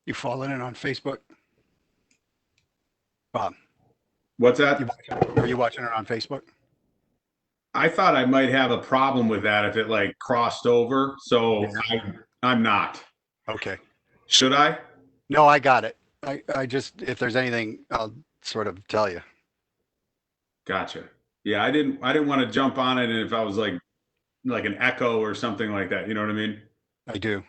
You following it on Facebook, Bob? What's You that? watching, are you watching it on Facebook? I thought I might have a problem with that if it like crossed over. So Yeah. I'm not. Okay. Should I? No, I got it. I just, if there's anything, I'll sort of tell you. Gotcha. Yeah, I didn't want to jump on it and if I was like an echo or something like that, you know what I mean? I do.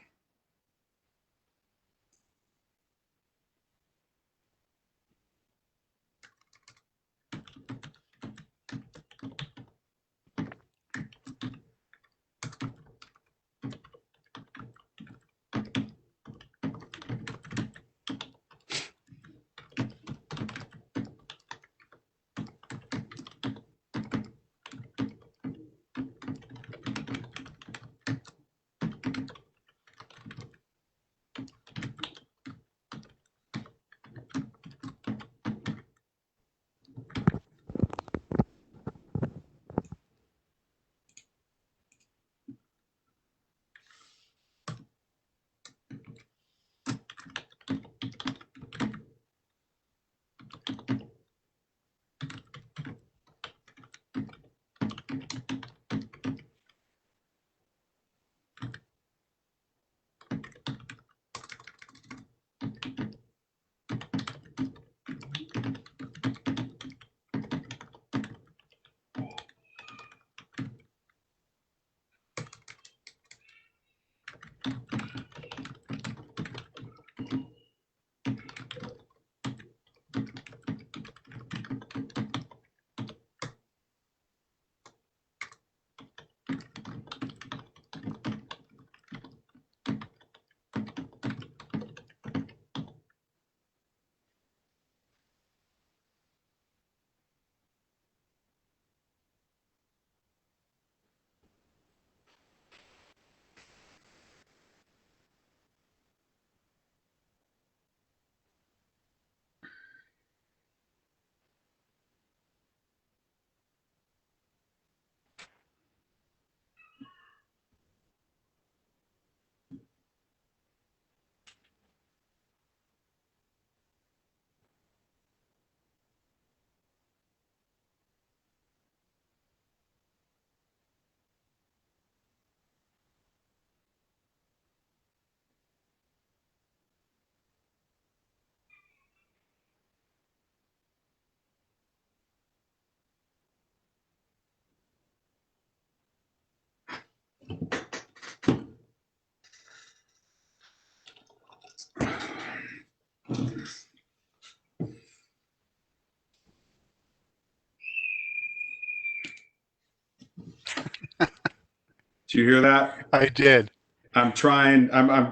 Do you hear that? I did. I'm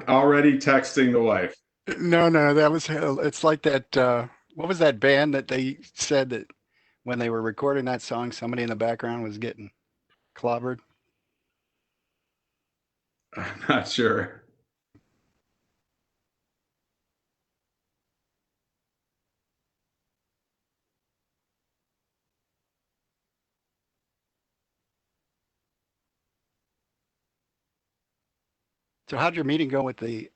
already texting the wife. No, no, that was, it's like that. What was that band that they said that when they were recording that song, somebody in the background was getting clobbered? I'm not sure. So how'd your meeting go with the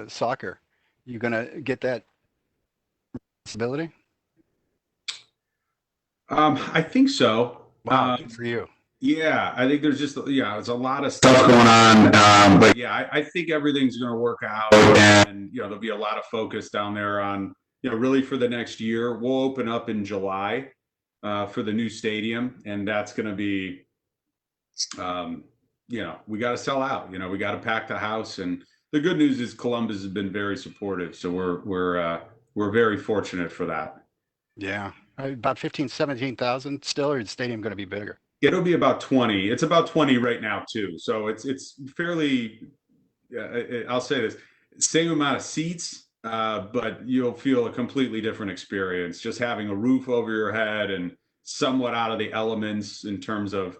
soccer? You gonna get that possibility? I think so. Wow, good for you. Yeah, I think there's just there's a lot of stuff going on. But yeah, I think everything's going to work out, and there'll be a lot of focus down there on really for the next year. We'll open up in July for the new stadium, and that's going to be um, we got to sell out. We got to pack the house, and the good news is Columbus has been very supportive, so we're we're very fortunate for that. Yeah. About 15, 17,000 still, or is the stadium going to be bigger? It'll be about 20. It's about 20 right now too. So it's fairly, I'll say this, same amount of seats, but you'll feel a completely different experience. Just having a roof over your head and somewhat out of the elements in terms of,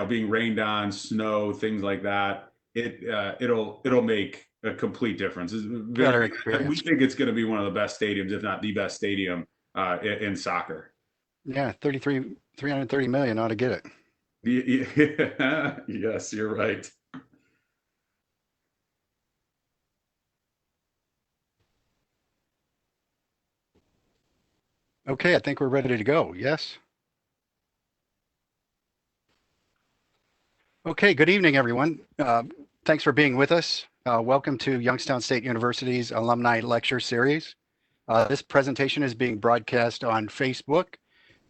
being rained on, snow, things like that. It'll make a complete difference. It's Better we experience. think it's going to be one of the best stadiums, if not the best stadium in soccer. Yeah, 330 million ought to get it. Yes, you're right. Okay, I think we're ready to go. Yes. Okay, good evening, everyone. Thanks for being with us. Welcome to Youngstown State University's Alumni Lecture Series. This presentation is being broadcast on Facebook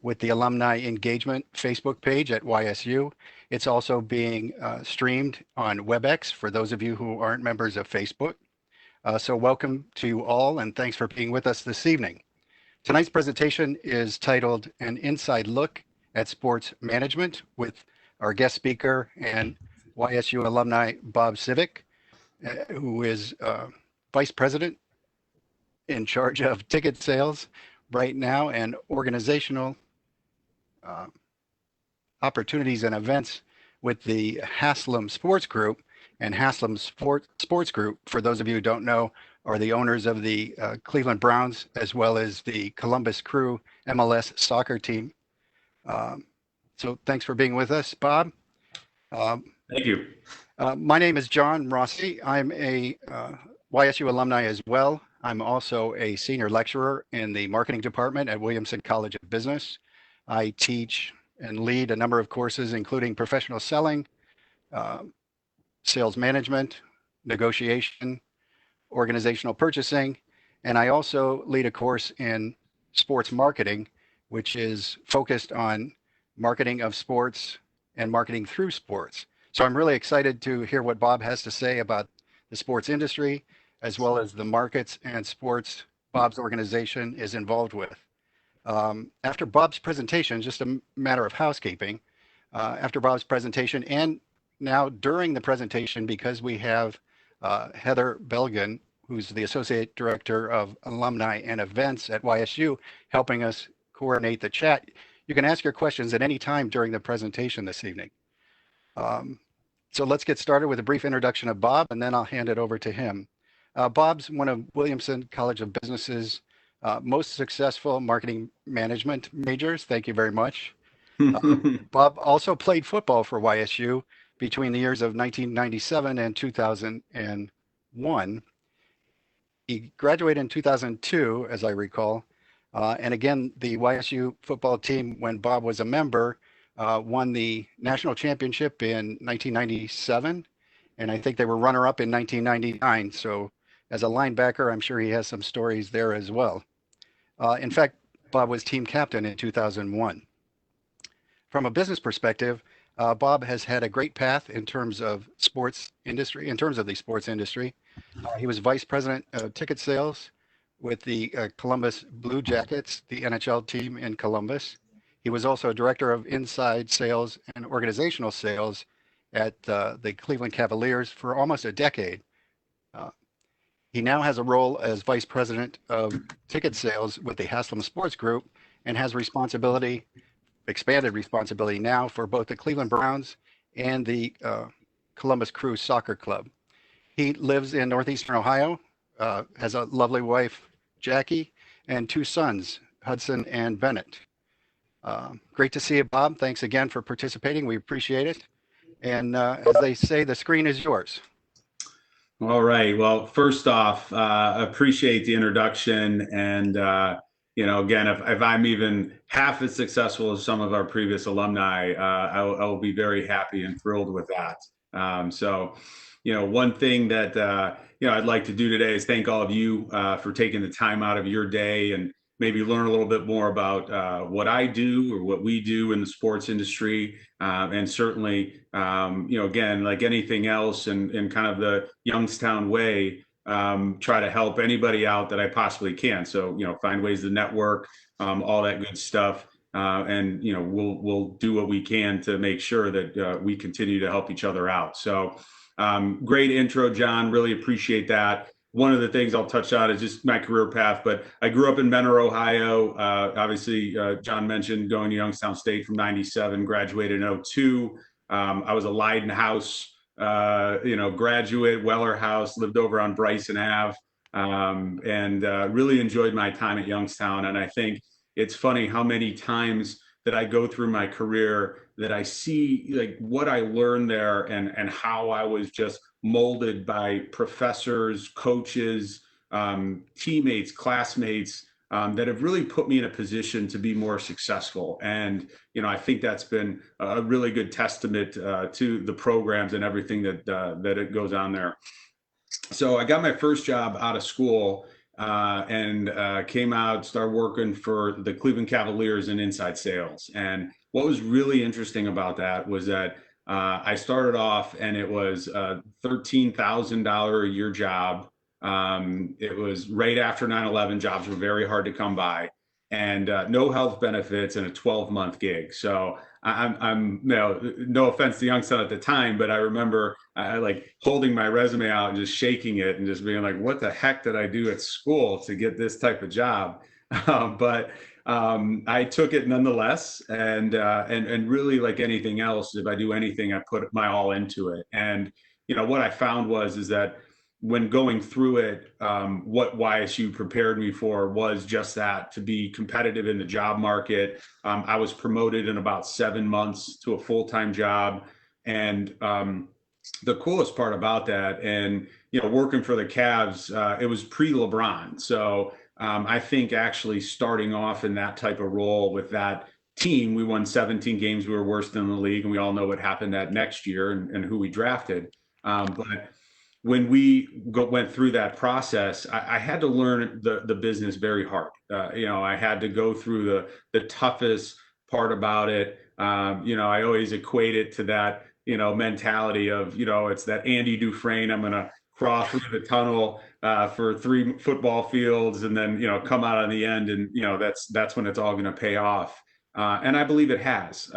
with the Alumni Engagement Facebook page at YSU. It's also being streamed on WebEx for those of you who aren't members of Facebook. So welcome to you all, and thanks for being with us this evening. Tonight's presentation is titled An Inside Look at Sports Management with our guest speaker and YSU alumni Bob Sivik, who is Vice President in charge of ticket sales right now and organizational uh, opportunities and events with the Haslam Sports Group. And Haslam Sports Group, for those of you who don't know, are the owners of the Cleveland Browns as well as the Columbus Crew MLS soccer team. Um, so thanks for being with us, Bob. Um, Thank you. my name is John Rossi. I'm a YSU alumni as well. I'm also a senior lecturer in the marketing department at Williamson College of Business. I teach and lead a number of courses, including professional selling, uh, sales management, negotiation, organizational purchasing, and I also lead a course in sports marketing, which is focused on marketing of sports and marketing through sports. So I'm really excited to hear what Bob has to say about the sports industry, as well as the markets and sports Bob's organization is involved with. After Bob's presentation, just a matter of housekeeping, after Bob's presentation and now during the presentation, because we have Heather Belgin, who's the Associate Director of Alumni and Events at YSU, helping us coordinate the chat. You can ask your questions at any time during the presentation this evening. So let's get started with a brief introduction of Bob, and then I'll hand it over to him. Bob's one of Williamson College of Business's most successful marketing management majors. Thank you very much. Bob also played football for YSU between the years of 1997 and 2001. He graduated in 2002, as I recall. And again, the YSU football team, when Bob was a member, won the national championship in 1997. And I think they were runner-up in 1999. So as a linebacker, I'm sure he has some stories there as well. In fact, Bob was team captain in 2001. From a business perspective, Bob has had a great path in terms of sports industry, in terms of the sports industry. He was vice president of ticket sales with the Columbus Blue Jackets, the NHL team in Columbus. He was also director of inside sales and organizational sales at the Cleveland Cavaliers for almost a decade. Uh, he now has a role as vice president of ticket sales with the Haslam Sports Group and has responsibility, expanded responsibility now for both the Cleveland Browns and the Columbus Crew Soccer Club. He lives in northeastern Ohio, has a lovely wife, Jackie, and two sons, Hudson and Bennett. Great to see you, Bob. Thanks again for participating. We appreciate it. And as they say, the screen is yours. All right. Well, first off, appreciate the introduction. And, again, if I'm even half as successful as some of our previous alumni, I'll be very happy and thrilled with that. One thing that, I'd like to do today is thank all of you for taking the time out of your day and maybe learn a little bit more about what I do or what we do in the sports industry. And certainly, again, like anything else in kind of the Youngstown way, try to help anybody out that I possibly can. So, find ways to network, all that good stuff. And we'll do what we can to make sure that we continue to help each other out. So, great intro, John. Really appreciate that. One of the things I'll touch on is just my career path. But I grew up in Mentor, Ohio. Obviously, John mentioned going to Youngstown State from '97, graduated in '02. I was a Leiden House, graduate, Weller House, lived over on Bryson Ave, and really enjoyed my time at Youngstown. And I think it's funny how many times that I go through my career that I see like what I learned there and how I was just molded by professors, coaches, teammates, classmates, that have really put me in a position to be more successful. And I think that's been a really good testament to the programs and everything that it goes on there. So I got my first job out of school, and came out, started working for the Cleveland Cavaliers in inside sales. And what was really interesting about that was that I started off and it was a $13,000 a year job. It was right after 9/11. Jobs were very hard to come by, and no health benefits and a 12-month gig. So I'm no offense to Youngstown at the time, but I remember like holding my resume out and just shaking it and just being like, what the heck did I do at school to get this type of job? But I took it nonetheless, and really, like anything else, if I do anything, I put my all into it. And what I found is that when going through it, what YSU prepared me for was just that, to be competitive in the job market. I was promoted in about 7 months to a full-time job. And the coolest part about that, and working for the Cavs, it was pre-LeBron. So I think actually starting off in that type of role with that team, we won 17 games. We were worse than the league, and we all know what happened that next year and who we drafted. But when we went through that process, I had to learn the business very hard. I had to go through the toughest part about it. I always equate it to that mentality of it's that Andy Dufresne. I'm going to crawl through the tunnel for 3 football fields, and then come out on the end, and that's when it's all going to pay off. And I believe it has.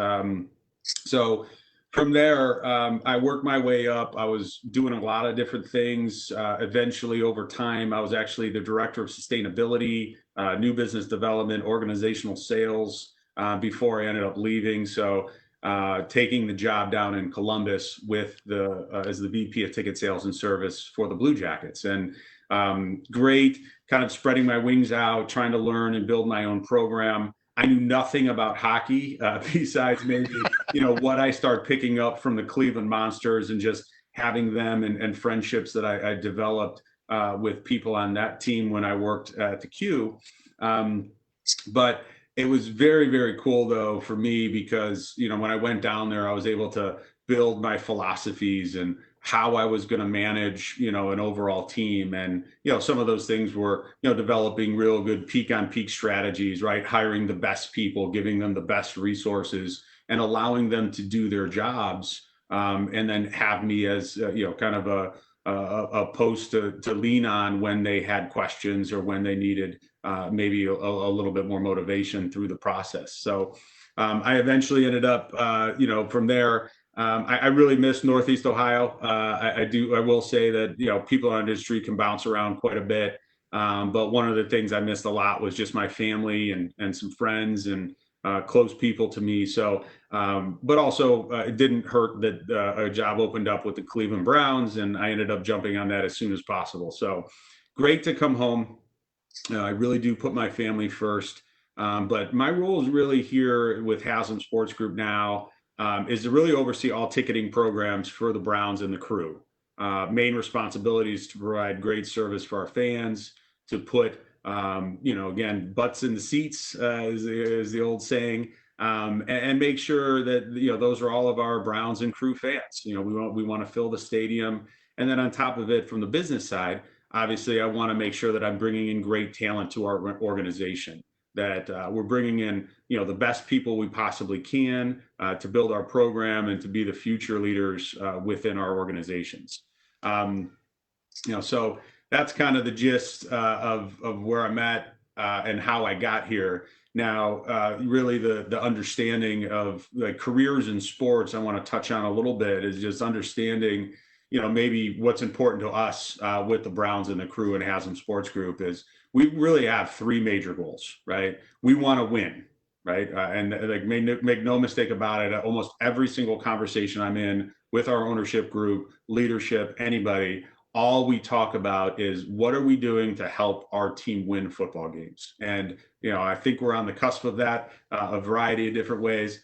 So from there, I worked my way up. I was doing a lot of different things. Eventually, over time, I was actually the director of sustainability, new business development, organizational sales, before I ended up leaving. So taking the job down in Columbus with as the VP of ticket sales and service for the Blue Jackets. And great, kind of spreading my wings out, trying to learn and build my own program. I knew nothing about hockey, besides maybe what I start picking up from the Cleveland Monsters and just having them and friendships that I developed with people on that team when I worked at the Q. But it was very, very cool though for me, because when I went down there, I was able to build my philosophies and how I was going to manage, an overall team. And, some of those things were, developing real good peak on peak strategies, right? Hiring the best people, giving them the best resources, and allowing them to do their jobs. And then have me as, kind of a post to lean on when they had questions or when they needed maybe a little bit more motivation through the process. So I eventually ended up, from there, I really miss Northeast Ohio. I will say that, people in our industry can bounce around quite a bit. But one of the things I missed a lot was just my family and some friends and close people to me. So, but also it didn't hurt that a job opened up with the Cleveland Browns, and I ended up jumping on that as soon as possible. So great to come home. I really do put my family first. But my role is really here with Haslam Sports Group now, is to really oversee all ticketing programs for the Browns and the crew. Main responsibility is to provide great service for our fans, to put, again, butts in the seats, is the old saying, and make sure that, those are all of our Browns and crew fans. We want to fill the stadium. And then on top of it, from the business side, obviously, I want to make sure that I'm bringing in great talent to our organization, that we're bringing in, the best people we possibly can to build our program and to be the future leaders within our organizations. So that's kind of the gist of where I'm at and how I got here. Now, really, the understanding of like careers in sports, I want to touch on a little bit is just understanding, maybe what's important to us with the Browns and the crew and Haslam Sports Group is we really have three major goals, right? We want to win, right? And like make no mistake about it. Almost every single conversation I'm in with our ownership group, leadership, anybody, all we talk about is what are we doing to help our team win football games. And I think we're on the cusp of that, a variety of different ways.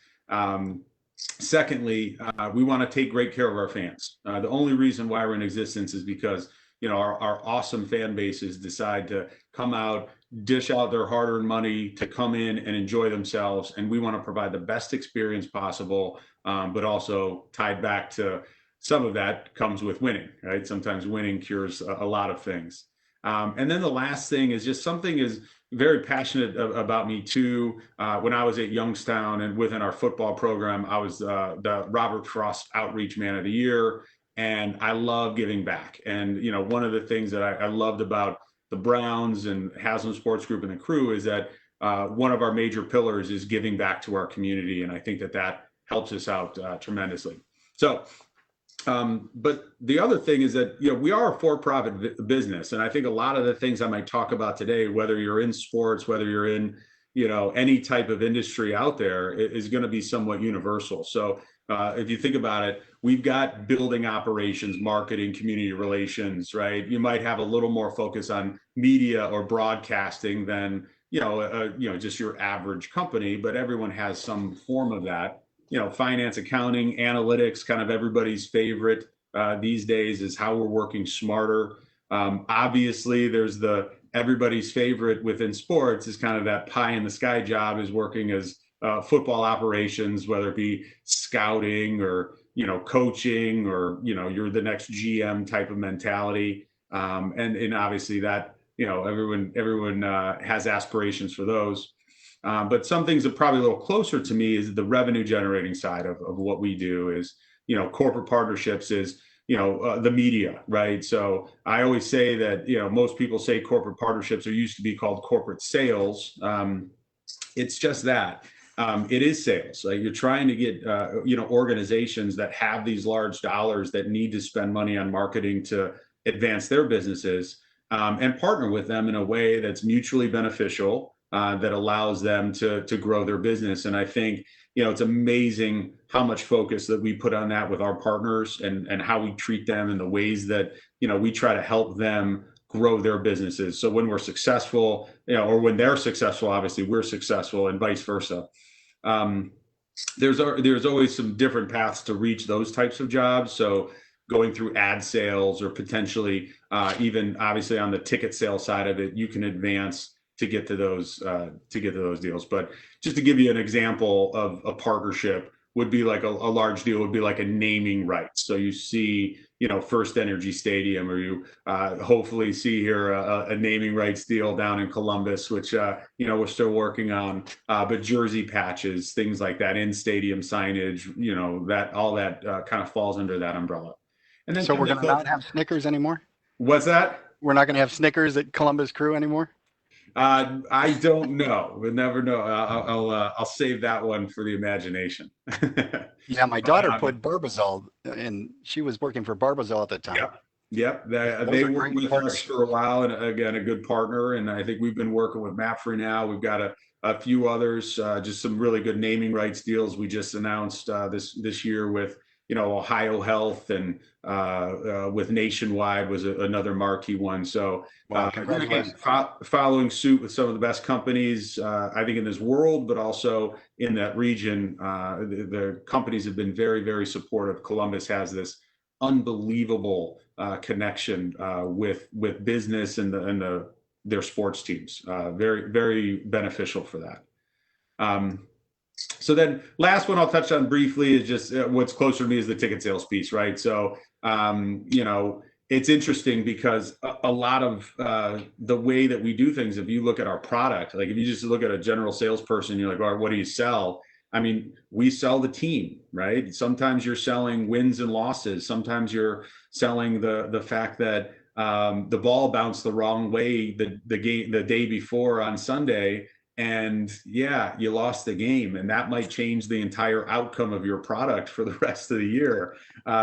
Secondly, we want to take great care of our fans. The only reason why we're in existence is because our awesome fan bases decide to come out, dish out their hard-earned money to come in and enjoy themselves, and we want to provide the best experience possible, but also tied back to some of that comes with winning, right? Sometimes winning cures a lot of things. And then the last thing is just something is very passionate about me too. When I was at Youngstown and within our football program, I was the Robert Frost Outreach Man of the Year, and I love giving back. And one of the things that I loved about the Browns and Haslam Sports Group and the crew is that one of our major pillars is giving back to our community, and I think that helps us out tremendously. So but the other thing is that we are a for-profit business, and I think a lot of the things I might talk about today, whether you're in sports, whether you're in any type of industry out there, is going to be somewhat universal. So if you think about it, we've got building operations, marketing, community relations, right? You might have a little more focus on media or broadcasting than just your average company, but everyone has some form of that. Finance, accounting, analytics, kind of everybody's favorite these days is how we're working smarter. Obviously, there's everybody's favorite within sports is kind of that pie in the sky job is working as football operations, whether it be scouting or coaching or you're the next GM type of mentality. And obviously that everyone has aspirations for those. But some things that probably a little closer to me is the revenue generating side of what we do is, corporate partnerships is, the media, right? So I always say that, most people say corporate partnerships are used to be called corporate sales. It's just that. It is sales. Like you're trying to get, organizations that have these large dollars that need to spend money on marketing to advance their businesses and partner with them in a way that's mutually beneficial. That allows them to grow their business. And I think, it's amazing how much focus that we put on that with our partners and how we treat them and the ways that, we try to help them grow their businesses. So when we're successful, or when they're successful, obviously we're successful and vice versa. There's always some different paths to reach those types of jobs. So going through ad sales or potentially even obviously on the ticket sale side of it, you can advance to get to those deals. But just to give you an example of a partnership would be like a large deal would be like a naming rights. So you see, First Energy Stadium, or you hopefully see here a naming rights deal down in Columbus, which we're still working on. But jersey patches, things like that, in stadium signage, that all that kind of falls under that umbrella. And then So we're going to not have Snickers anymore? What's that? We're not going to have Snickers at Columbus Crew anymore? I don't know. We'll never know. I'll save that one for the imagination. Yeah, my daughter put Barbazol, and she was working for Barbazol at the time. Yep. They worked with us for a while, and again, a good partner. And I think we've been working with Mapfre now. We've got a few others, just some really good naming rights deals we just announced this year with Ohio Health, and with Nationwide was another marquee one. So again, following suit with some of the best companies, I think in this world, but also in that region, the companies have been very, very supportive. Columbus has this unbelievable connection with business and their sports teams. Very, very beneficial for that. So then last one I'll touch on briefly is just what's closer to me is the ticket sales piece, right? So, it's interesting because a lot of the way that we do things, if you look at our product, like if you just look at a general salesperson, you're like, all right, what do you sell? I mean, we sell the team, right? Sometimes you're selling wins and losses. Sometimes you're selling the fact that the ball bounced the wrong way the day before on Sunday, and yeah, you lost the game, and that might change the entire outcome of your product for the rest of the year.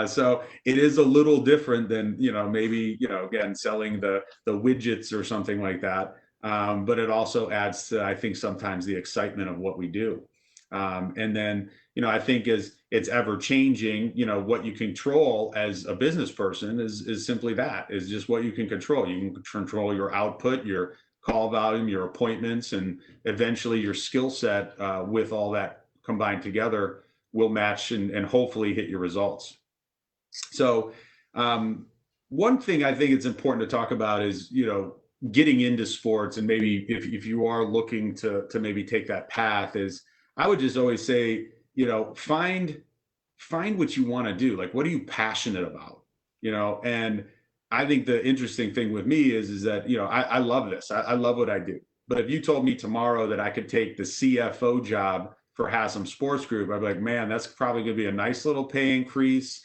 So it is a little different than, maybe, again, selling the widgets or something like that. But it also adds to, I think, sometimes the excitement of what we do. And then, I think as it's ever changing, what you control as a business person is simply that, is just what you can control. You can control your output, your call volume, your appointments, and eventually your skill set, with all that combined together, will match and hopefully hit your results. So, one thing I think it's important to talk about is, getting into sports, and maybe if you are looking to maybe take that path, is I would just always say, find what you want to do. Like, what are you passionate about? And I think the interesting thing with me is that, I love this. I love what I do. But if you told me tomorrow that I could take the CFO job for Haslam Sports Group, I'd be like, man, that's probably going to be a nice little pay increase,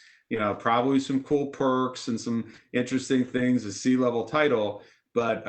probably some cool perks and some interesting things, a C-level title. But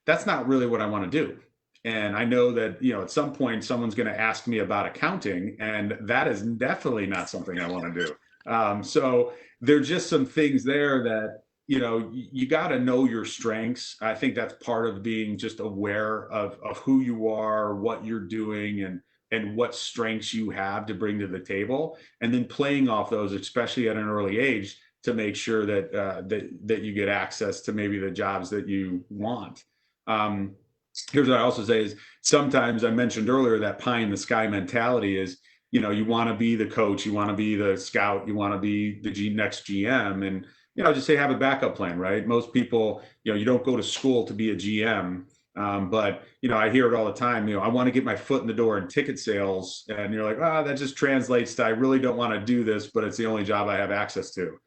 that's not really what I want to do. And I know that, at some point someone's going to ask me about accounting, and that is definitely not something I want to do. So there's just some things there that, you got to know your strengths. I think that's part of being just aware of who you are, what you're doing, and what strengths you have to bring to the table, and then playing off those, especially at an early age, to make sure that you get access to maybe the jobs that you want. Here's what I also say is, sometimes I mentioned earlier that pie in the sky mentality is, you want to be the coach, you want to be the scout, you want to be the next GM, and, just say have a backup plan, right? Most people, you don't go to school to be a GM. But, I hear it all the time, I want to get my foot in the door in ticket sales. And you're like, that just translates to, I really don't want to do this, but it's the only job I have access to.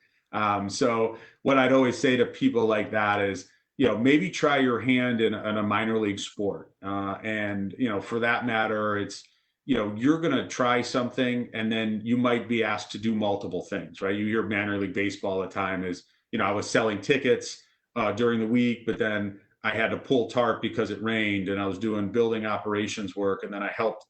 So what I'd always say to people like that is, maybe try your hand in a minor league sport. And, for that matter, it's, you're going to try something, and then you might be asked to do multiple things, right? You hear minor league baseball all the time is, I was selling tickets during the week, but then I had to pull tarp because it rained, and I was doing building operations work. And then I helped,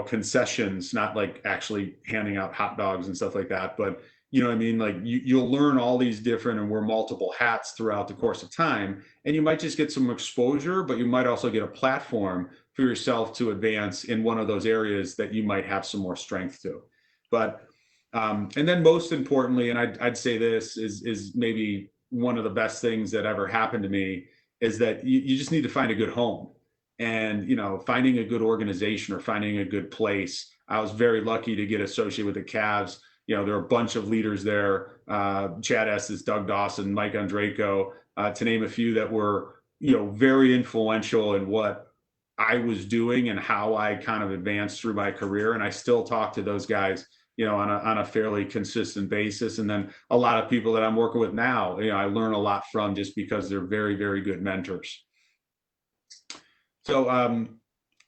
concessions, not like actually handing out hot dogs and stuff like that, but you know what I mean? Like, you'll learn all these different and wear multiple hats throughout the course of time. And you might just get some exposure, but you might also get a platform for yourself to advance in one of those areas that you might have some more strength to. But, and then most importantly, and I'd say this is maybe one of the best things that ever happened to me, is that you just need to find a good home. And, finding a good organization or finding a good place. I was very lucky to get associated with the Cavs. There are a bunch of leaders there, Chad Estes, Doug Dawson, Mike Andreyko, to name a few, that were, very influential in what I was doing and how I kind of advanced through my career. And I still talk to those guys, on a fairly consistent basis. And then a lot of people that I'm working with now, I learn a lot from, just because they're very, very good mentors. So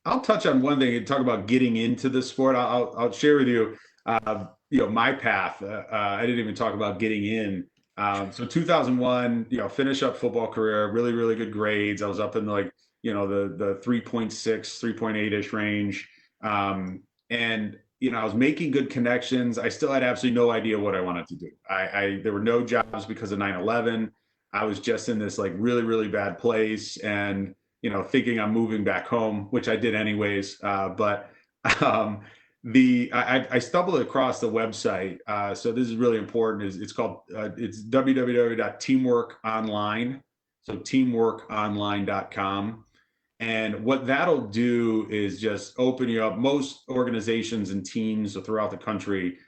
I'll touch on one thing and talk about getting into the sport. I'll share with you, my path. I didn't even talk about getting in. So 2001, finish up football career, really, really good grades. I was up in the 3.6, 3.8-ish range. And, I was making good connections. I still had absolutely no idea what I wanted to do. There were no jobs because of 9/11. I was just in this like really, really bad place, and, thinking I'm moving back home, which I did anyways. But I stumbled across the website. So this is really important. It's called it's www.teamworkonline. So teamworkonline.com. And what that'll do is just open you up. Most organizations and teams throughout the country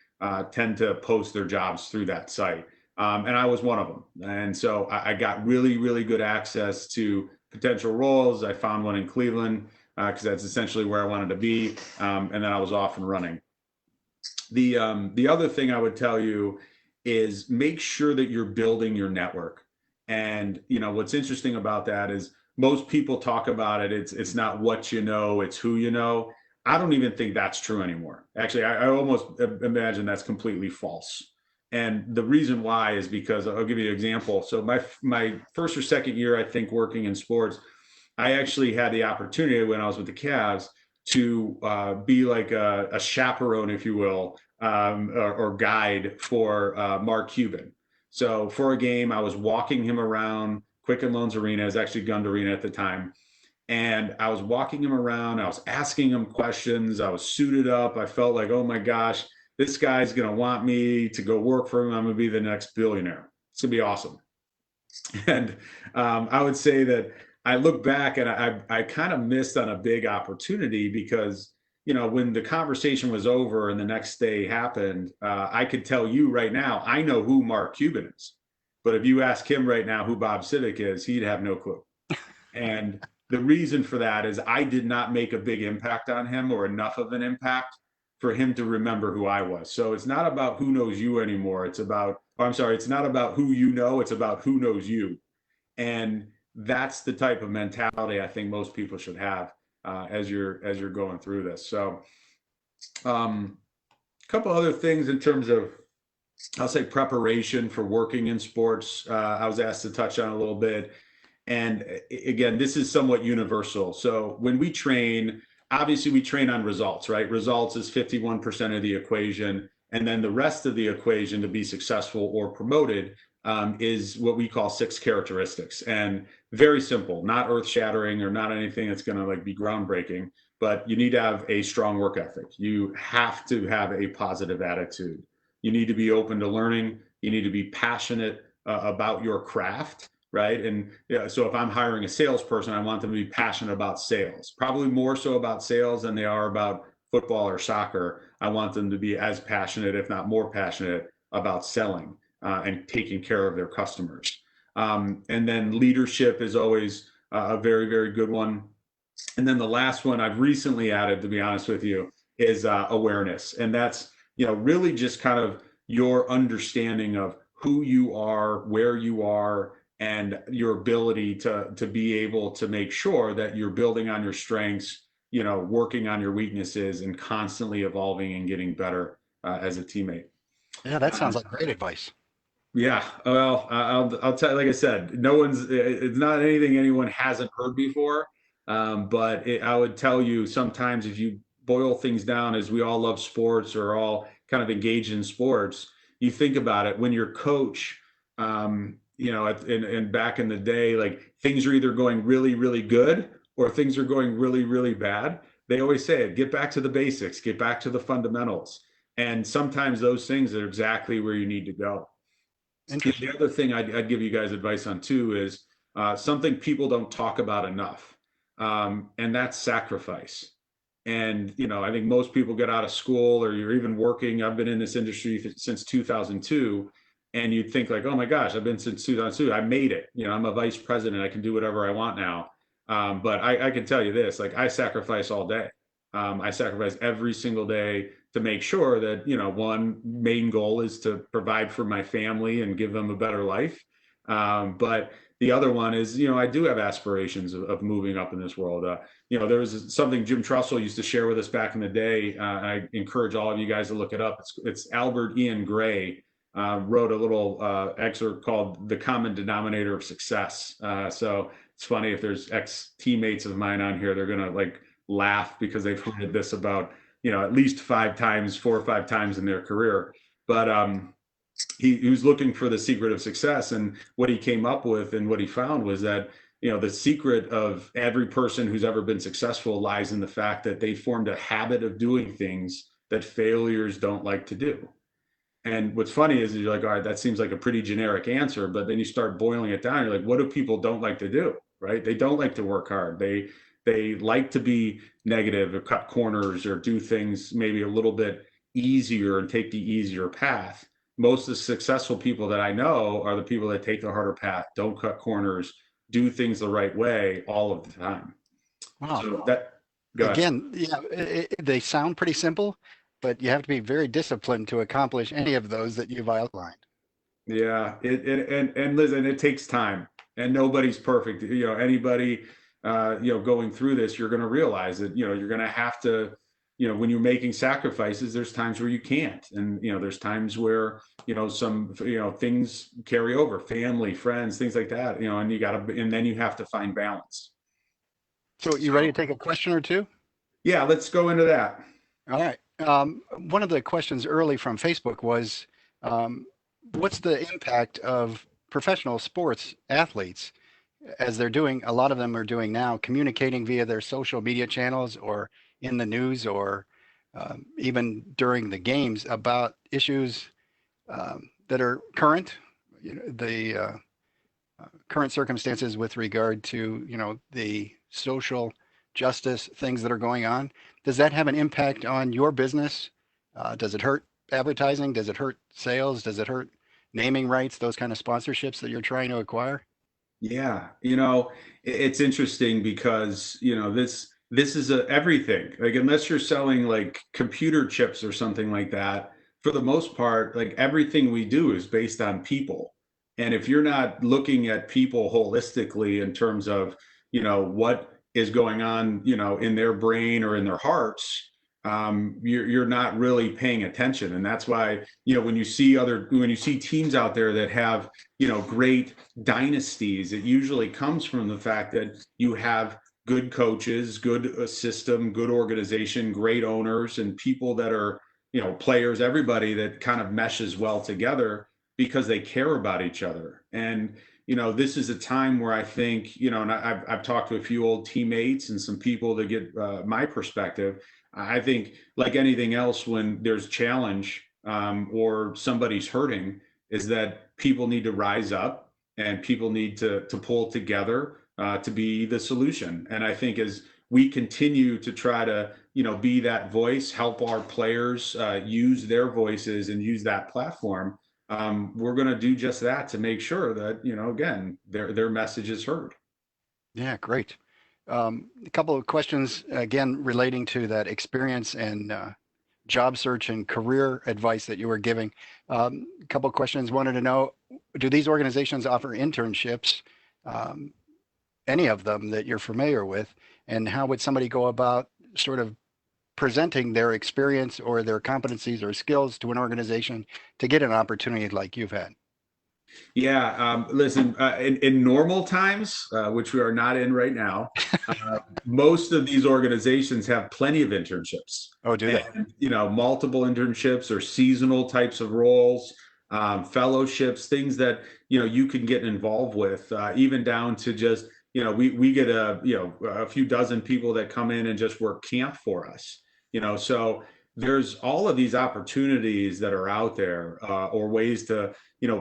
tend to post their jobs through that site. And I was one of them. And so I got really, really good access to potential roles. I found one in Cleveland, because that's essentially where I wanted to be. And then I was off and running. The other thing I would tell you is, make sure that you're building your network. And, what's interesting about that is, most people talk about it. It's not what you know, it's who you know. I don't even think that's true anymore. Actually, I almost imagine that's completely false. And the reason why is because I'll give you an example. So my first or second year, I think, working in sports, I actually had the opportunity when I was with the Cavs to be like a chaperone, if you will, or guide for Mark Cuban. So for a game, I was walking him around Quicken Loans Arena. It was actually Gund Arena at the time. And I was walking him around. I was asking him questions. I was suited up. I felt like, oh my gosh, this guy's going to want me to go work for him. I'm going to be the next billionaire. It's going to be awesome. And I would say that I look back and I kind of missed on a big opportunity because, you know, when the conversation was over and the next day happened, I could tell you right now, I know who Mark Cuban is. But if you ask him right now who Bob Sivik is, he'd have no clue. And the reason for that is I did not make a big impact on him or enough of an impact for him to remember who I was. So it's not about who knows you anymore. It's about, oh, I'm sorry, it's not about who you know, it's about who knows you. And that's the type of mentality I think most people should have as you're going through this. So a couple other things in terms of, I'll say, preparation for working in sports. I was asked to touch on a little bit. And again, this is somewhat universal. So when we train, obviously we train on results, right? Results is 51% of the equation. And then the rest of the equation to be successful or promoted is what we call 6 characteristics. And very simple, not earth shattering or not anything that's going to like be groundbreaking, but you need to have a strong work ethic. You have to have a positive attitude. You need to be open to learning. You need to be passionate about your craft, right? And yeah, so if I'm hiring a salesperson, I want them to be passionate about sales, probably more so about sales than they are about football or soccer. I want them to be as passionate, if not more passionate, about selling and taking care of their customers. And then leadership is always a very, very good one. And then the last one I've recently added, to be honest with you, is awareness. And that's, you know, really just kind of your understanding of who you are, where you are, and your ability to be able to make sure that you're building on your strengths, you know, working on your weaknesses, and constantly evolving and getting better as a teammate. Yeah, that sounds like great advice. Yeah, well, I'll tell you, like I said, no one's, it's not anything anyone hasn't heard before. But I would tell you sometimes if you boil things down, as we all love sports or all kind of engaged in sports, you think about it when your coach, you know, and back in the day, like things are either going really, really good or things are going really, really bad. They always say it, get back to the basics, get back to the fundamentals. And sometimes those things are exactly where you need to go. Interesting. The other thing I'd give you guys advice on too is something people don't talk about enough, and that's sacrifice. And you know, I think most people get out of school or you're even working. I've been in this industry since 2002, and you'd think like, oh my gosh, I've been since 2002. I made it. You know, I'm a vice president. I can do whatever I want now. But I can tell you this: like, I sacrifice all day. I sacrifice every single day to make sure that, you know, one main goal is to provide for my family and give them a better life. But the other one is, you know, I do have aspirations of moving up in this world. You know, there was something Jim Trussell used to share with us back in the day. I encourage all of you guys to look it up. It's Albert Ian Gray wrote a little excerpt called "The Common Denominator of Success." So it's funny, if there's ex-teammates of mine on here, they're gonna like laugh because they've heard this about, you know, at least 5 times, 4 or 5 times in their career. But he was looking for the secret of success, and what he came up with and what he found was that, you know, the secret of every person who's ever been successful lies in the fact that they formed a habit of doing things that failures don't like to do. And what's funny is you're like, all right, that seems like a pretty generic answer, but then you start boiling it down. You're like, what do people don't like to do? Right? They don't like to work hard. They like to be negative or cut corners or do things maybe a little bit easier and take the easier path. Most of the successful people that I know are the people that take the harder path, don't cut corners, do things the right way all of the time. Wow. So that, go ahead. Again, yeah, they sound pretty simple, but you have to be very disciplined to accomplish any of those that you've outlined. Yeah, and listen, it takes time, and nobody's perfect. You know, anybody, you know, going through this, you're going to realize that, you know, you're going to have to when you're making sacrifices, there's times where you can't, and there's times where some things carry over, family, friends, things like that, and and then you have to find balance. So you ready to So take a question or two? yeah, let's go into that. All right. One of the questions early from Facebook was, um, what's the impact of professional sports athletes as they're doing, a lot of them are doing now, communicating via their social media channels or in the news or even during the games about issues that are current, the current circumstances with regard to, the social justice things that are going on. Does that have an impact on your business? Does it hurt advertising? Does it hurt sales? Does it hurt naming rights, those kind of sponsorships that you're trying to acquire? Yeah, it's interesting because this is everything. Like unless you're selling like computer chips or something like that, for the most part, like everything we do is based on people. And if you're not looking at people holistically in terms of, what is going on, in their brain or in their hearts, you're not really paying attention. And that's why, when you see teams out there that have, great dynasties, it usually comes from the fact that you have good coaches, good system, good organization, great owners, and people that are, players, everybody that kind of meshes well together because they care about each other. And, this is a time where I think, and I've talked to a few old teammates and some people that get my perspective. I think, like anything else, when there's challenge or somebody's hurting, is that people need to rise up and people need to pull together to be the solution. And I think as we continue to try to be that voice, help our players use their voices and use that platform, we're going to do just that to make sure that again their message is heard. Yeah, great. A couple of questions again relating to that experience and job search and career advice that you were giving. A couple of questions. Wanted to know, do these organizations offer internships, um, any of them that you're familiar with, and how would somebody go about sort of presenting their experience or their competencies or skills to an organization to get an opportunity like you've had? Yeah, listen, in normal times, which we are not in right now, most of these organizations have plenty of internships Oh, do they? and, multiple internships or seasonal types of roles, fellowships, things that, you can get involved with, even down to just, we get a few dozen people that come in and just work camp for us, so there's all of these opportunities that are out there, or ways to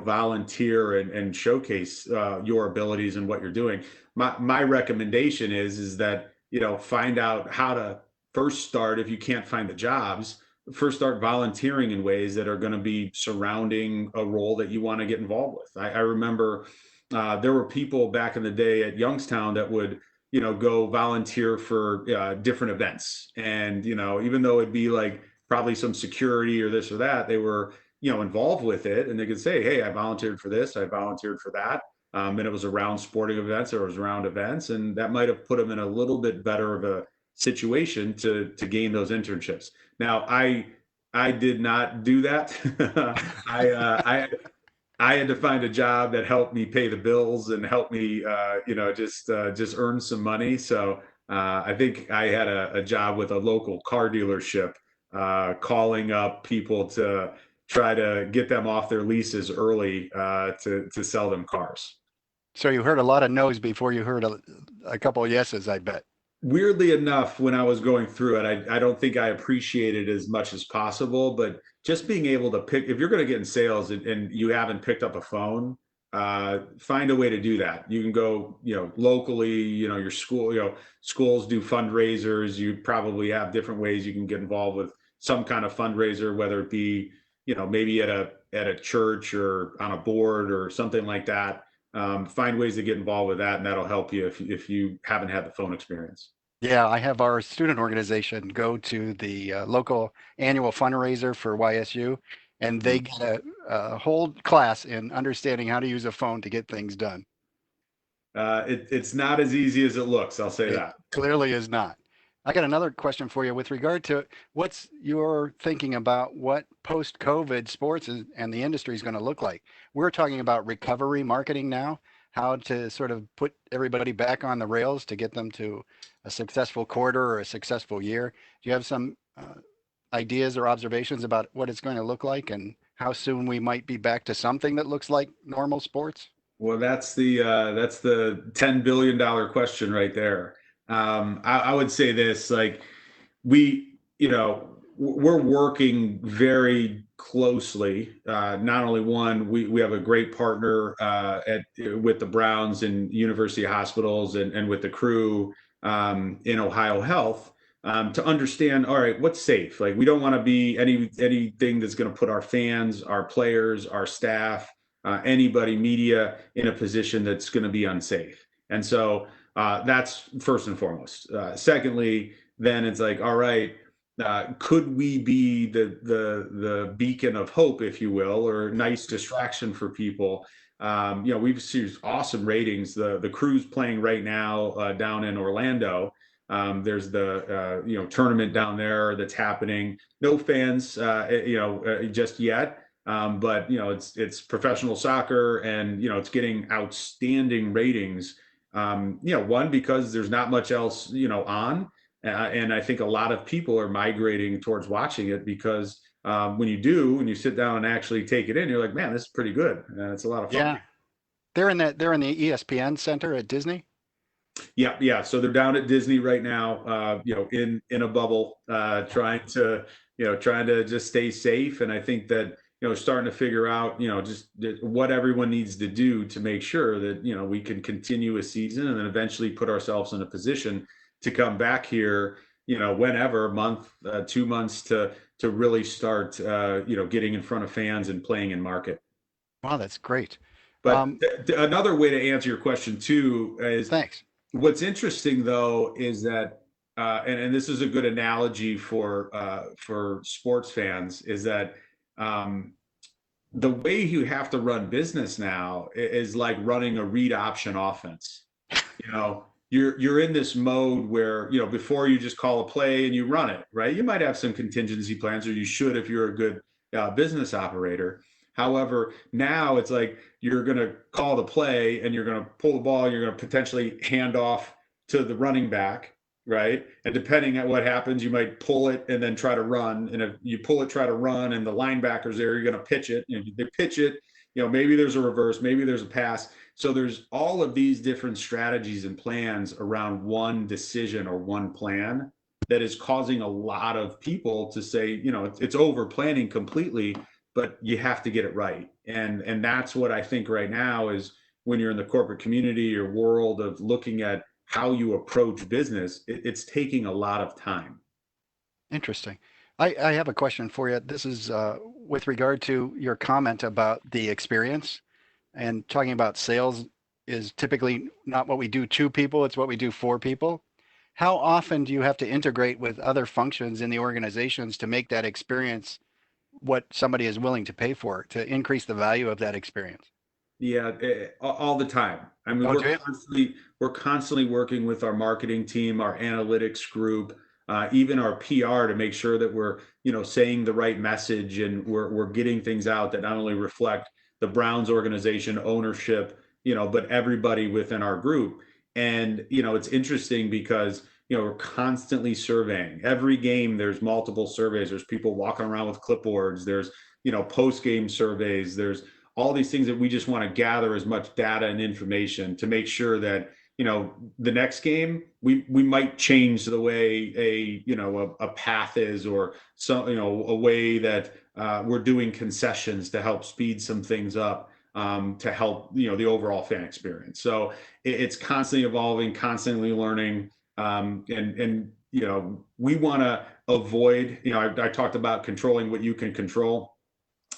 volunteer and showcase your abilities and what you're doing. My recommendation is that find out how to first start, if you can't find the jobs, first start volunteering in ways that are going to be surrounding a role that you want to get involved with. I remember there were people back in the day at Youngstown that would go volunteer for different events, and even though it'd be like probably some security or this or that, they were involved with it, and they could say, hey, I volunteered for this, I volunteered for that, and it was around sporting events or it was around events, and that might have put them in a little bit better of a situation to gain those internships. Now I did not do that. I had to find a job that helped me pay the bills and help me just earn some money. So I think I had a job with a local car dealership, calling up people to try to get them off their leases early, to sell them cars. So you heard a lot of no's before you heard a couple of yeses, I bet. Weirdly enough, when I was going through it, I don't think I appreciated it as much as possible, but just being able to pick, if you're going to get in sales and you haven't picked up a phone, find a way to do that. You can go, locally, your school, schools do fundraisers. You probably have different ways you can get involved with some kind of fundraiser, whether it be, maybe at a church or on a board or something like that. Find ways to get involved with that, and that'll help you if you haven't had the phone experience. Yeah, I have our student organization go to the local annual fundraiser for YSU, and they Mhm. get a whole class in understanding how to use a phone to get things done. It's not as easy as it looks. I'll say It that. clearly is not. I got another question for you with regard to what's your thinking about what post-COVID sports and the industry is going to look like. We're talking about recovery marketing now, how to sort of put everybody back on the rails to get them to a successful quarter or a successful year. Do you have some ideas or observations about what it's going to look like and how soon we might be back to something that looks like normal sports? Well, that's the $10 billion question right there. I would say this, like we're working very closely. Not only one, we have a great partner at with the Browns and University Hospitals and with the crew in Ohio Health to understand. All right, what's safe? Like we don't want to be anything that's going to put our fans, our players, our staff, anybody, media in a position that's going to be unsafe. And so that's first and foremost. Secondly, then it's like, all right, could we be the beacon of hope, if you will, or nice distraction for people? We've seen awesome ratings. The crew's playing right now down in Orlando. There's the tournament down there that's happening. No fans, just yet. But it's professional soccer, and it's getting outstanding ratings. One, because there's not much else on, and I think a lot of people are migrating towards watching it because when you do, when you sit down and actually take it in, you're like, man, this is pretty good. It's a lot of fun. Yeah, they're in the ESPN Center at Disney. Yeah, yeah. So they're down at Disney right now, in a bubble, trying to just stay safe. And I think that starting to figure out just what everyone needs to do to make sure that we can continue a season and then eventually put ourselves in a position to come back here, whenever, a month, 2 months to really start, getting in front of fans and playing in market. Wow, that's great. But Um, another way to answer your question too is Thanks. what's interesting though is that, and this is a good analogy for sports fans, is that um, the way you have to run business now is like running a read option offense. You're in this mode where before you just call a play and you run it, right? You might have some contingency plans, or you should if you're a good business operator. However, now it's like you're going to call the play and you're going to pull the ball, and you're going to potentially hand off to the running back, right? And depending on what happens, you might pull it and then try to run. And if you pull it, try to run, and the linebacker's there, you're going to pitch it. They pitch it. Maybe there's a reverse, maybe there's a pass. So there's all of these different strategies and plans around one decision or one plan that is causing a lot of people to say, it's over planning completely, but you have to get it right. And that's what I think right now is when you're in the corporate community or world of looking at how you approach business, it's taking a lot of time. Interesting. I have a question for you. This is with regard to your comment about the experience and talking about sales is typically not what we do to people, it's what we do for people. How often do you have to integrate with other functions in the organizations to make that experience what somebody is willing to pay for to increase the value of that experience? Yeah, all the time. I mean, Oh, do you? we're constantly working with our marketing team, our analytics group, even our PR to make sure that we're saying the right message, and we're getting things out that not only reflect the Browns organization ownership, but everybody within our group. And it's interesting because we're constantly surveying. Every game, there's multiple surveys. There's people walking around with clipboards. There's post game surveys. There's all these things that we just want to gather as much data and information to make sure that the next game we might change the way a path is, or some a way that we're doing concessions to help speed some things up, to help the overall fan experience. So it's constantly evolving, constantly learning, and we want to avoid, I talked about controlling what you can control.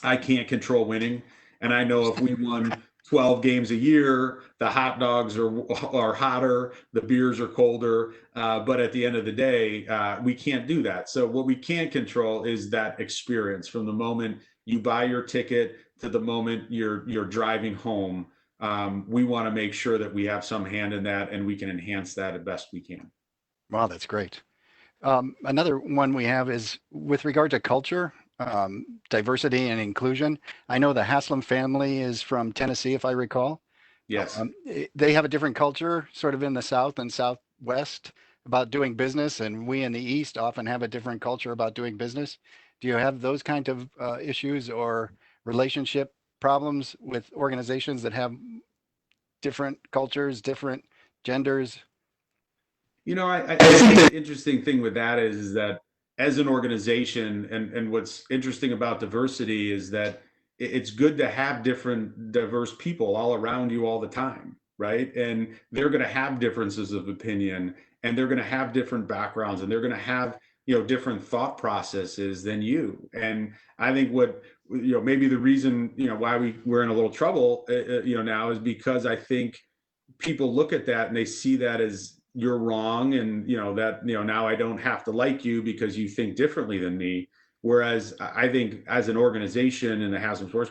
I can't control winning. And I know if we won 12 games a year, the hot dogs are hotter, the beers are colder. But at the end of the day, we can't do that. So what we can control is that experience from the moment you buy your ticket to the moment you're driving home. We want to make sure that we have some hand in that and we can enhance that as best we can. Wow, that's great. Another one we have is with regard to culture, diversity and inclusion. I know the Haslam family is from Tennessee, if I recall. Yes. They have a different culture, sort of in the South and Southwest about doing business, and we in the East often have a different culture about doing business. Do you have those kind of issues or relationship problems with organizations that have different cultures, different genders? I think the interesting thing with that is that as an organization, and what's interesting about diversity is that it's good to have different diverse people all around you all the time, right? And they're going to have differences of opinion, and they're going to have different backgrounds, and they're going to have different thought processes than you. And I think what maybe the reason why we're in a little trouble now is because I think people look at that and they see that as you're wrong, and that now I don't have to like you because you think differently than me. Whereas I think as an organization in the Haslam Sports,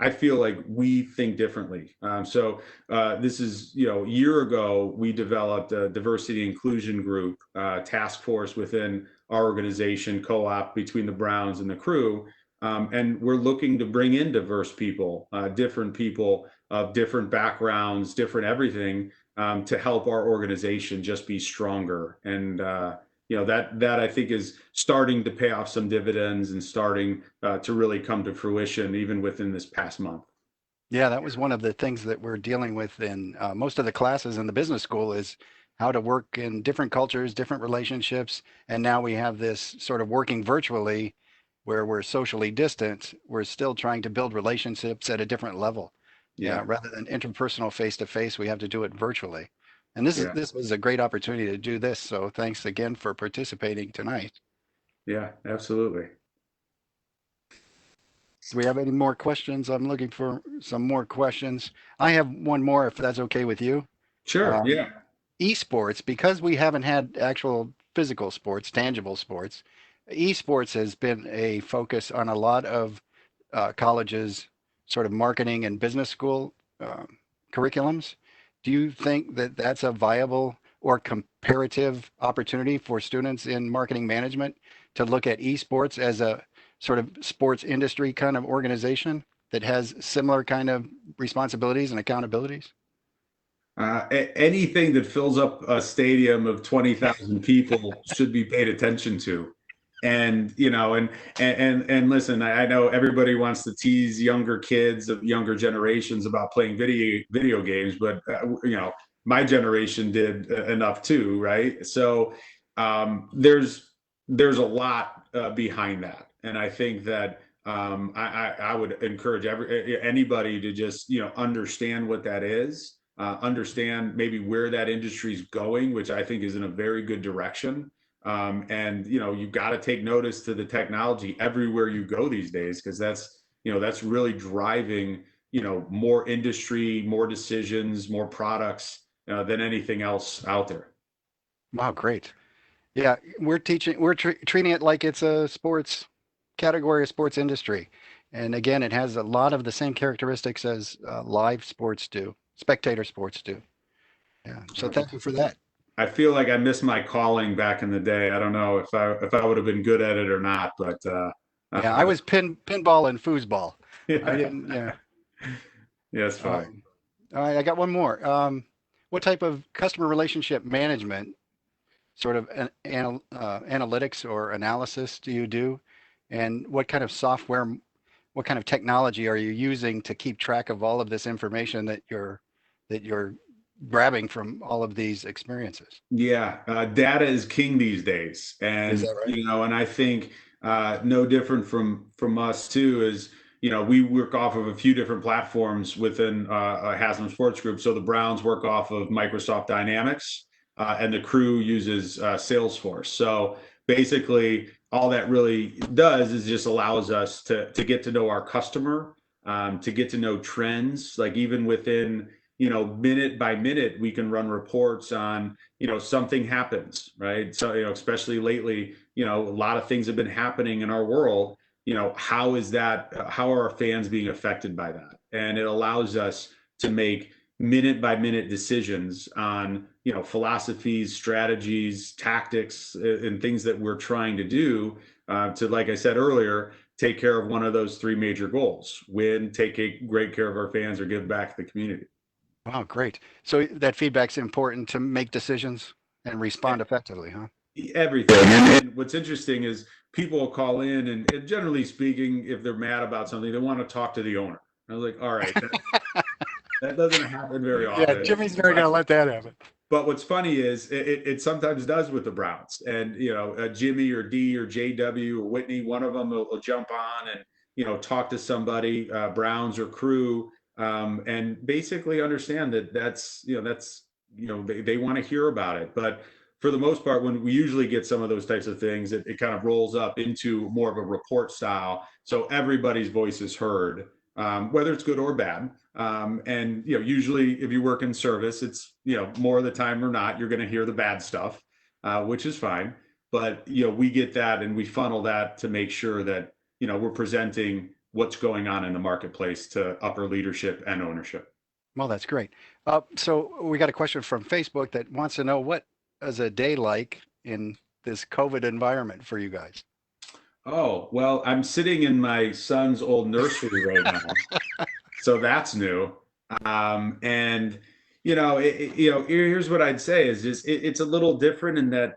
I feel like we think differently. This is a year ago we developed a diversity inclusion group task force within our organization, co-op between the Browns and the Crew. And we're looking to bring in diverse people, different people of different backgrounds, different everything, to help our organization just be stronger. And that I think is starting to pay off some dividends and starting to really come to fruition even within this past month. Yeah, that was one of the things that we're dealing with in most of the classes in the business school is how to work in different cultures, different relationships. And now we have this sort of working virtually where we're socially distant. We're still trying to build relationships at a different level. Yeah, Yeah, rather than interpersonal face to face, we have to do it virtually. And this is yeah, this was a great opportunity to do this. So thanks again for participating tonight. yeah, absolutely. Do we have any more questions? I'm looking for some more questions. I have one more, if that's okay with you. Sure. Um, Yeah. Esports, because we haven't had actual physical sports, tangible sports, esports has been a focus on a lot of colleges, sort of marketing and business school um, curriculums. Do you think that that's a viable or comparative opportunity for students in marketing management to look at esports as a sort of sports industry kind of organization that has similar kind of responsibilities and accountabilities? Anything that fills up a stadium of 20,000 people should be paid attention to. And and listen, I know everybody wants to tease younger kids of younger generations about playing video games, but my generation did enough too, right? So there's a lot behind that, and I think that I would encourage anybody to just understand what that is, understand maybe where that industry is going, which I think is in a very good direction. And you've got to take notice to the technology everywhere you go these days, because that's really driving more industry, more decisions, more products than anything else out there. Wow, great. Yeah, we're treating it like it's a sports category, a sports industry. And again, it has a lot of the same characteristics as live sports do, spectator sports do. Yeah. So thank you for that. I feel like I missed my calling back in the day. I don't know if I would have been good at it or not, but Yeah, I was pinball and foosball. I yeah, didn't, yeah. yeah, it's All funny. right. All right, I got one more. What type of customer relationship management sort of analytics or analysis do you do? And what kind of software, what kind of technology are you using to keep track of all of this information that you're grabbing from all of these experiences? Yeah, data is king these days, Is and that right? and I think no different from us too is we work off of a few different platforms within Haslam Sports Group. So the Browns work off of Microsoft Dynamics, and the Crew uses Salesforce. So basically, all that really does is just allows us to get to know our customer, to get to know trends, like even within minute by minute, we can run reports on something happens, right? So especially lately, a lot of things have been happening in our world. How is that, how are our fans being affected by that? And it allows us to make minute by minute decisions on, philosophies, strategies, tactics, and things that we're trying to do to, like I said earlier, take care of one of those three major goals: win, take great care of our fans, or give back to the community. Wow, great. So that feedback's important to make decisions and respond effectively, huh? Everything. And what's interesting is people will call in, and generally speaking, if they're mad about something, they want to talk to the owner. I was like, all right, that doesn't happen very Yeah, often. Jimmy's never gonna let that happen. But what's funny is it sometimes does with the Browns, and Jimmy or D or JW or Whitney, one of them will jump on and talk to somebody, Browns or crew, and basically understand that they want to hear about it. But for the most part, when we usually get some of those types of things, it kind of rolls up into more of a report style, so everybody's voice is heard, whether it's good or bad. And usually if you work in service, it's more of the time or not, you're going to hear the bad stuff, which is fine. But we get that and we funnel that to make sure that we're presenting what's going on in the marketplace to upper leadership and ownership. Well, that's great. So we got a question from Facebook that wants to know what is a day like in this COVID environment for you guys? Oh, well, I'm sitting in my son's old nursery right now, so that's new. And here's what I'd say is just it's a little different in that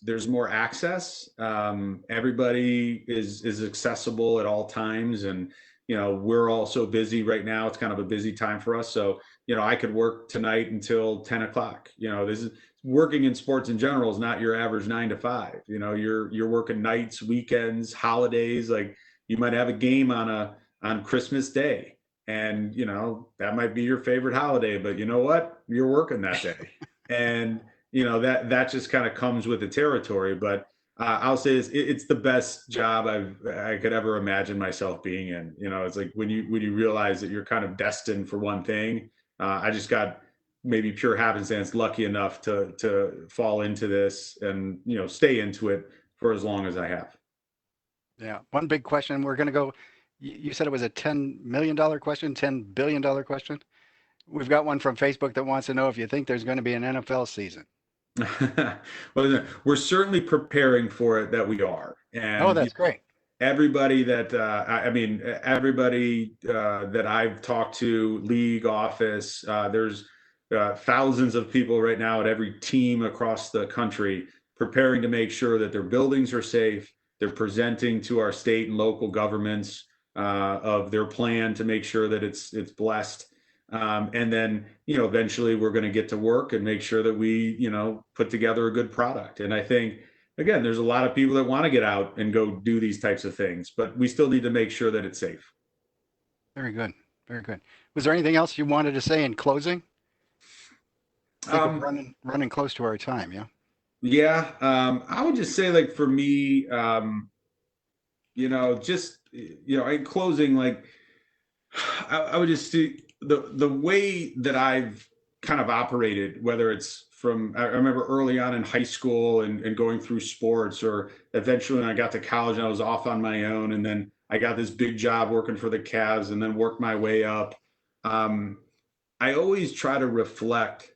there's more access. Everybody is accessible at all times, and we're all so busy right now. It's kind of a busy time for us. So I could work tonight until 10 o'clock. This is working in sports in general is not your average 9 to 5. You're working nights, weekends, holidays. Like you might have a game on Christmas Day, and that might be your favorite holiday, but you know what, you're working that day. And that just kind of comes with the territory. But I'll say this, it's the best job I could ever imagine myself being in. It's like when you realize that you're kind of destined for one thing. I just got maybe pure happenstance lucky enough to fall into this and stay into it for as long as I have. Yeah. One big question. We're going to go. You said it was a $10 million question, $10 billion question. We've got one from Facebook that wants to know if you think there's going to be an NFL season. Well, we're certainly preparing for it, that we are. Oh, And that's great. everybody that I mean, everybody that I've talked to, league office, there's thousands of people right now at every team across the country preparing to make sure that their buildings are safe. They're presenting to our state and local governments of their plan to make sure that it's blessed. And then eventually we're going to get to work and make sure that we put together a good product. And I think, again, there's a lot of people that want to get out and go do these types of things, but we still need to make sure that it's safe. Very good. Very good. Was there anything else you wanted to say in closing? I think we're Um, running close to our time. Yeah. yeah, I would just say, like, for me, just in closing, like, I would just see the way that I've kind of operated, whether it's from I remember early on in high school and going through sports, or eventually when I got to college and I was off on my own, and then I got this big job working for the Cavs, and then worked my way up. Um, I always try to reflect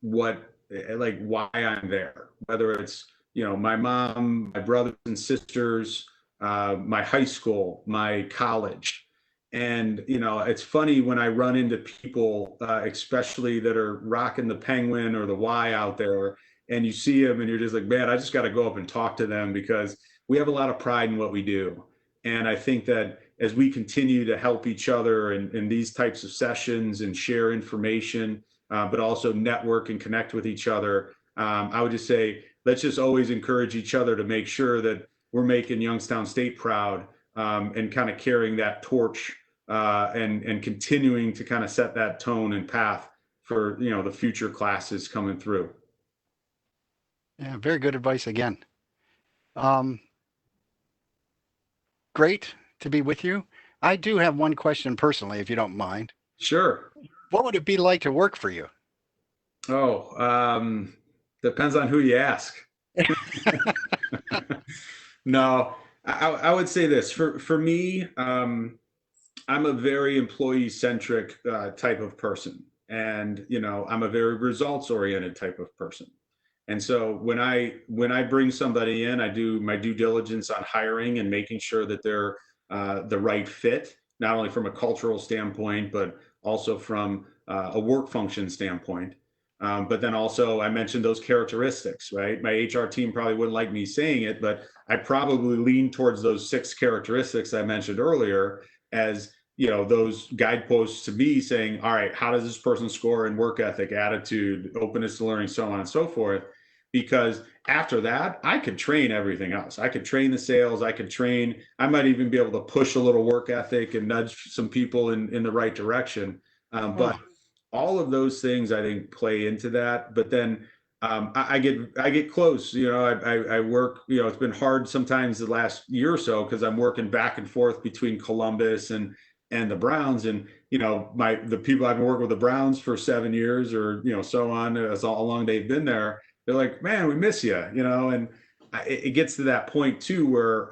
like why I'm there, whether it's my mom, my brothers and sisters, my high school, my college. And it's funny when I run into people, especially that are rocking the Penguin or the Y out there, and you see them and you're just like, man, I just got to go up and talk to them, because we have a lot of pride in what we do. And I think that as we continue to help each other in these types of sessions and share information, but also network and connect with each other, I would just say, let's just always encourage each other to make sure that we're making Youngstown State proud, and kind of carrying that torch, and continuing to kind of set that tone and path for the future classes coming through. Yeah. Very good advice again. Um, Great to be with you. I do have one question personally, if you don't mind. Sure. What would it be like to work for you? Oh, depends on who you ask. No, I would say this for me. I'm a very employee centric type of person. And, I'm a very results oriented type of person. And so when I bring somebody in, I do my due diligence on hiring and making sure that they're the right fit, not only from a cultural standpoint, but also from a work function standpoint. But then also, I mentioned those characteristics, right? My HR team probably wouldn't like me saying it, but I probably lean towards those six characteristics I mentioned earlier as those guideposts to me saying, all right, how does this person score in work ethic, attitude, openness to learning, so on and so forth. Because after that, I could train everything else. I could train the sales. I might even be able to push a little work ethic and nudge some people in the right direction. But Oh, all of those things I think play into that. But then I get close. I work. It's been hard sometimes the last year or so because I'm working back and forth between Columbus and the Browns, and the people I've been working with the Browns for 7 years, or so on, as how long they've been there. They're like, man, we miss you, and it gets to that point too where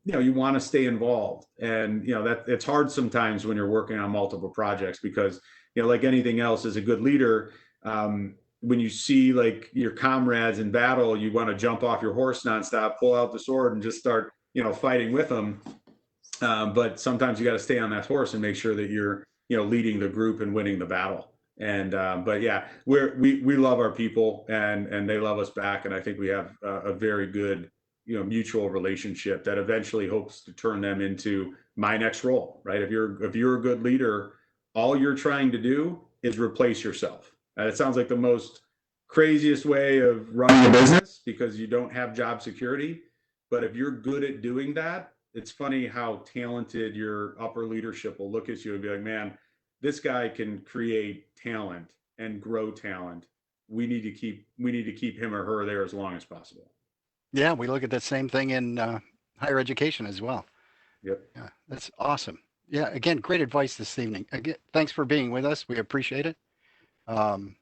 you want to stay involved, and that it's hard sometimes when you're working on multiple projects because like anything else, as a good leader, when you see like your comrades in battle, you want to jump off your horse nonstop, pull out the sword, and just start fighting with them. But sometimes you got to stay on that horse and make sure that you're leading the group and winning the battle. And but yeah, we love our people, and they love us back, and I think we have a very good mutual relationship that eventually hopes to turn them into my next role. Right? If you're a good leader, all you're trying to do is replace yourself. And it sounds like the most craziest way of running a business because you don't have job security. But if you're good at doing that, it's funny how talented your upper leadership will look at you and be like, man, this guy can create talent and grow talent. We need to keep him or her there as long as possible. yeah, we look at the same thing in higher education as well. Yep. Yeah, that's awesome. Yeah, again, great advice this evening. Again, thanks for being with us. We appreciate it. Um,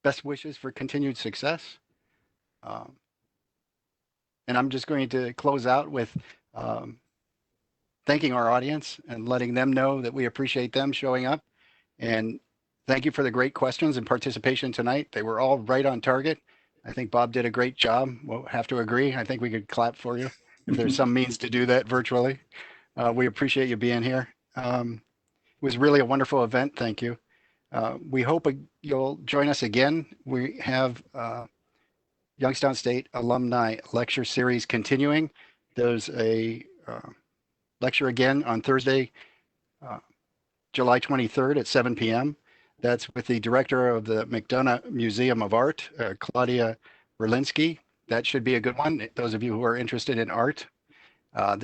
Best wishes for continued success. Um, and I'm just going to close out with um, thanking our audience and letting them know that we appreciate them showing up. And thank you for the great questions and participation tonight. They were all right on target. I think Bob did a great job. We'll have to agree. I think we could clap for you if there's some means to do that virtually. We appreciate you being here. It was really a wonderful event. Thank you. We hope you'll join us again. We have Youngstown State Alumni Lecture Series continuing. There's a lecture again on Thursday, uh, July 23rd at 7 p.m. That's with the director of the McDonough Museum of Art, Claudia Berlinski. That should be a good one. Those of you who are interested in art,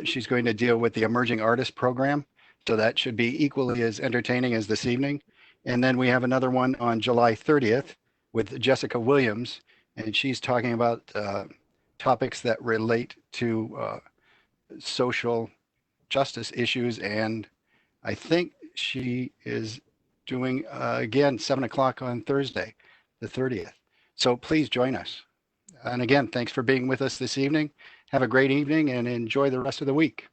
she's going to deal with the Emerging Artist Program. So that should be equally as entertaining as this evening. And then we have another one on July 30th with Jessica Williams, and she's talking about topics that relate to social justice issues. And I think she is doing again 7 o'clock on Thursday, the 30th. So please join us. And again, thanks for being with us this evening. Have a great evening and enjoy the rest of the week.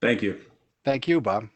Thank you. Thank you, Bob.